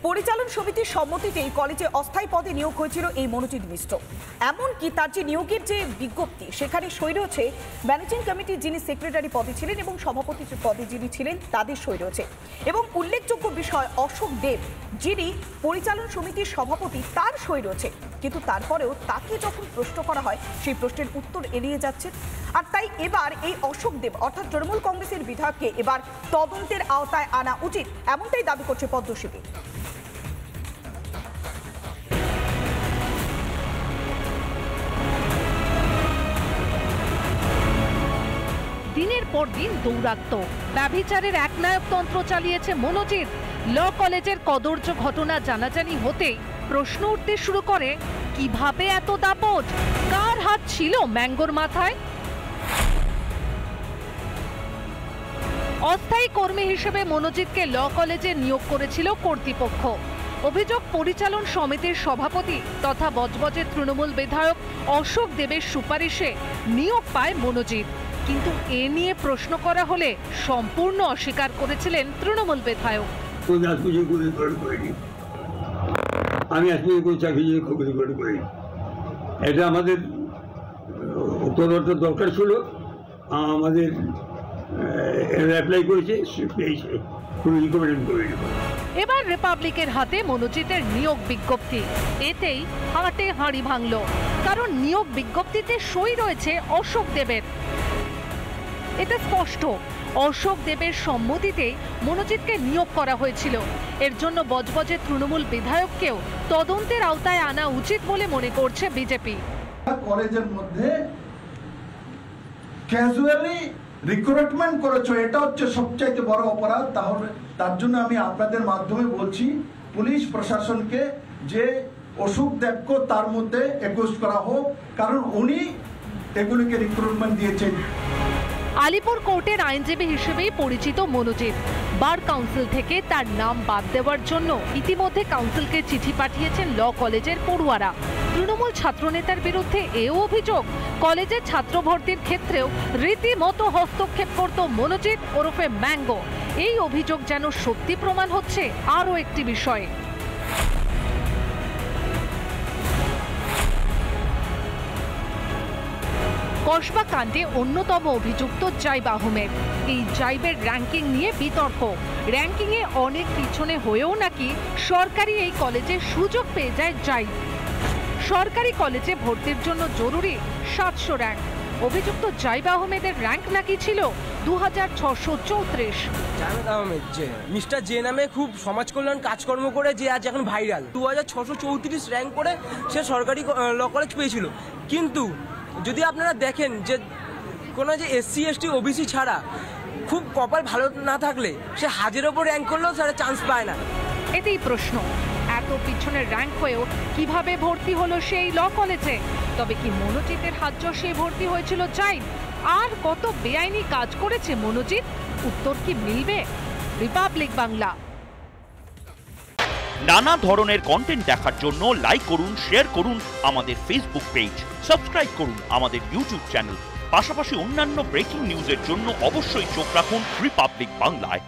পরিচালন সমিতির সম্মতিতেই কলেজে অস্থায়ী পদে নিয়োগ হয়েছিল এই মনোজিৎ মিশ্র। এমনকি তার যে নিয়োগের যে বিজ্ঞপ্তি সেখানে সই রয়েছে ম্যানেজিং কমিটির যিনি সেক্রেটারি পদে ছিলেন এবং সভাপতি পদে যিনি ছিলেন তাদের সই রয়েছে। এবং উল্লেখযোগ্য বিষয়, অশোক দেব যিনি পরিচালন সমিতির সভাপতি তার সই রয়েছে। কিন্তু তারপরেও তাকে যখন প্রশ্ন করা হয় সেই প্রশ্নের উত্তর এড়িয়ে যাচ্ছে। আর তাই এবার এই অশোক দেব অর্থাৎ তৃণমূল কংগ্রেসের বিধায়ককে এবার তদন্তের আওতায় আনা উচিত, এমনটাই দাবি করছে পদ্ম শিবির। দিনের পর দিন দৌরাত্ম্য, ব্যভিচারের একনায়কতন্ত্র চালিয়েছে মনোজিৎ। ল কলেজের কদর্য ঘটনা জানাজানি হতেই প্রশ্ন উঠতে শুরু করে, কিভাবে এত দাপট, কার হাত ছিল ম্যাঙ্গোর মাথায়? অস্থায়ী কর্মী হিসেবে মনোজিৎকে ল কলেজে নিয়োগ করেছিল কর্তৃপক্ষ। অভিযোগ, পরিচালন সমিতির সভাপতি তথা বজবজের তৃণমূল বিধায়ক অশোক দেবের সুপারিশে নিয়োগ পায় মনোজিৎ। কিন্তু এ নিয়ে প্রশ্ন করা হলে সম্পূর্ণ অস্বীকার করেছিলেন তৃণমূল বিধায়ক। আমি আজকে কোনো চাকরি করিনি, এটা আমাদের দরকার ছিল, আমাদের অ্যাপ্লাই করেছে, এবার রিপাবলিকের হাতে মনোজিতের নিয়োগ বিজ্ঞপ্তি। এতেই হাটে হাঁড়ি ভাঙল, কারণ নিয়োগ বিজ্ঞপ্তিতে সই রয়েছে অশোক দেবের। এটা স্পষ্ট, অশোক দেবের সম্মতিতে মনোজিৎকে নিয়োগ করা হয়েছিল। এর জন্য বজবজের তৃণমূল বিধায়ককেও তদন্তের আওতায় আনা উচিত বলে মনে করছে বিজেপি। কলেজের মধ্যে ক্যাজুয়ালি রিক্রুটমেন্ট করেছো, এটা হচ্ছে সবচাইতে বড় অপরাধ। তাহলে তার জন্য আমি আপনাদের মাধ্যমে বলছি পুলিশ প্রশাসনকে যে অশোক দেবকে তার মধ্যে অ্যাকিউজ করা হোক, কারণ উনি এগুলিকে রিক্রুটমেন্ট দিয়েছেন। আলিপুর কোর্টের আইনজীবী হিসেবেই পরিচিত মনোজিৎ। বার কাউন্সিল থেকে তার নাম বাদ দেওয়ার জন্য ইতিমধ্যে কাউন্সিলকে চিঠি পাঠিয়েছেন ল কলেজের পড়ুয়ারা। তৃণমূল ছাত্রনেতার বিরুদ্ধে এও অভিযোগ, কলেজের ছাত্র ভর্তির ক্ষেত্রেও রীতিমতো হস্তক্ষেপ করত মনোজিৎ ওরফে ম্যাঙ্গো। এই অভিযোগ যেন সত্যি প্রমাণ হচ্ছে আরও একটি বিষয়ে। কসবা কাণ্ডে অন্যতম অভিযুক্ত জাইব আহমেদ। এই জাইবের র্যাঙ্কিং নিয়ে বিতর্ক। র্যাঙ্কিংয়ে অনেক পিছনে হয়েও নাকি সরকারি এই কলেজে সুযোগ পেয়ে যায় জাইব। সরকারি কলেজে ভর্তির জন্য জরুরি 700 র্যাঙ্ক। অভিযুক্ত জাইব আহমেদের র্যাঙ্ক নাকি ছিল 2634। জাভেদ আহমেদ যে মিস্টার জে নামে খুব সমাজ কল্যাণ কাজকর্ম করে, যে আজ এখন ভাইরাল, 2634 র্যাঙ্ক করে সে সরকারি ল কলেজ পেয়েছিল। কিন্তু যদি আপনারা দেখেন যে কোনো যে SC ST OBC ছাড়া খুব কপাল ভালো না থাকলে সে 1000-এর ওপর র্যাঙ্ক করলেও তারা চান্স পায় না। এতেই প্রশ্ন, এত পিছনের র্যাঙ্ক হয়েও কিভাবে ভর্তি হলো সেই ল কলেজে? তবে কি মনোজিতের হাত চষে ভর্তি হয়েছিল জাইব? আর কত বেআইনি কাজ করেছে মনোজিৎ? উত্তর কি মিলবে? রিপাবলিক বাংলা। নানা ধরনের কন্টেন্ট দেখার জন্য লাইক করুন, শেয়ার করুন আমাদের ফেসবুক পেজ, সাবস্ক্রাইব করুন আমাদের ইউটিউব চ্যানেল। পাশাপাশি অন্যান্য ব্রেকিং নিউজের জন্য অবশ্যই চোখ রাখুন রিপাবলিক বাংলায়।